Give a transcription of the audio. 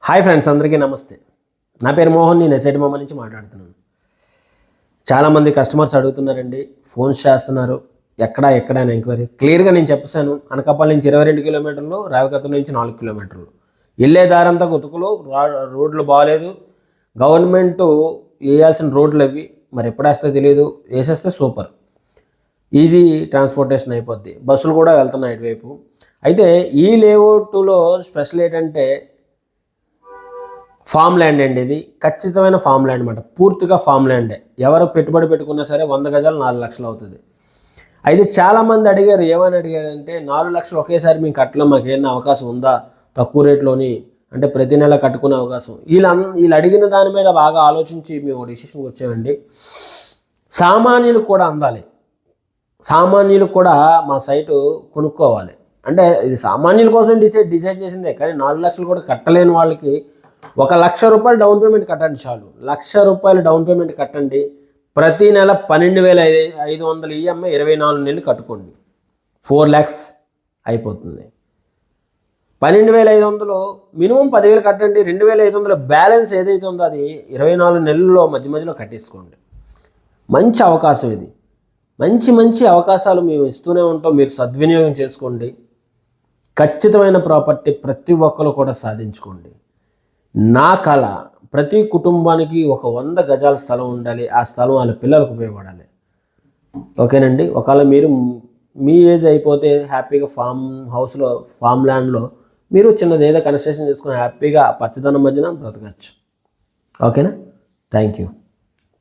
Hi friends, అందరికీ నమస్తే. నా పేరు మోహన్. నేను ఎస్ఐటి మామ నుంచి మాట్లాడుతున్నాను. చాలామంది కస్టమర్స్ అడుగుతున్నారండి, ఫోన్స్ చేస్తున్నారు, ఎక్కడ అని ఎంక్వైరీ. క్లియర్గా నేను చెప్పాను. అనకాపల్లి నుంచి 22 కిలోమీటర్లు, రావికత్తం నుంచి 4 కిలోమీటర్లు. వెళ్ళే దారంతా గుతుకులు, రోడ్లు బాగాలేదు. గవర్నమెంట్ వేయాల్సిన రోడ్లు అవి మరి ఎప్పుడేస్తే తెలియదు, వేసేస్తే సూపర్, ఈజీ ట్రాన్స్పోర్టేషన్ అయిపోద్ది. బస్సులు కూడా వెళ్తున్నాయి ఇటువైపు. అయితే ఈ లేఅవుట్లో స్పెషల్ ఏంటంటే ఫామ్ ల్యాండ్ అండి. ఇది ఖచ్చితమైన ఫామ్ ల్యాండ్ అనమాట. పూర్తిగా ఫామ్ ల్యాండే. ఎవరు పెట్టుబడి పెట్టుకున్నా సరే 100 గజాలు 4 లక్షలు అవుతుంది. అయితే చాలామంది అడిగారు, ఏమని అడిగారంటే 4 లక్షలు ఒకేసారి మేము కట్టలేం, మాకేమైనా అవకాశం ఉందా తక్కువ రేట్లోని అంటే ప్రతి నెల కట్టుకునే అవకాశం. వీళ్ళు అడిగిన దాని మీద బాగా ఆలోచించి మేము డిసిషన్కి వచ్చామండి. సామాన్యులు కూడా అందాలి, సామాన్యులు కూడా మా సైటు కొనుక్కోవాలి. అంటే ఇది సామాన్యుల కోసం డిసైడ్ చేసిందే. కానీ 4 లక్షలు కూడా కట్టలేని వాళ్ళకి ₹1,00,000 డౌన్ పేమెంట్ కట్టండి చాలు. ₹1,00,000 డౌన్ పేమెంట్ కట్టండి. ప్రతి నెల 12,500 ఈఎంఐ 24 నెలలు కట్టుకోండి. 4 lakhs అయిపోతుంది. 12,500 మినిమం 10,000 కట్టండి. 2,500 బ్యాలెన్స్ ఏదైతే ఉందో అది 24 నెలల్లో మధ్యలో కట్టేసుకోండి. మంచి అవకాశం ఇది. మంచి అవకాశాలు మేము ఇస్తూనే ఉంటాం. మీరు సద్వినియోగం చేసుకోండి. ఖచ్చితమైన ప్రాపర్టీ ప్రతి ఒక్కరు కూడా సాధించుకోండి. నా కళ, ప్రతి కుటుంబానికి ఒక 100 గజాల స్థలం ఉండాలి. ఆ స్థలం వాళ్ళ పిల్లలకు ఉపయోగపడాలి. ఓకేనండి. ఒకవేళ మీరు మీ ఏజ్ అయిపోతే హ్యాపీగా ఫామ్ ల్యాండ్లో మీరు చిన్నది ఏదో కన్స్ట్రక్షన్ చేసుకుని హ్యాపీగా పచ్చదనం మధ్యన బ్రతకచ్చు. ఓకేనా? Thank you.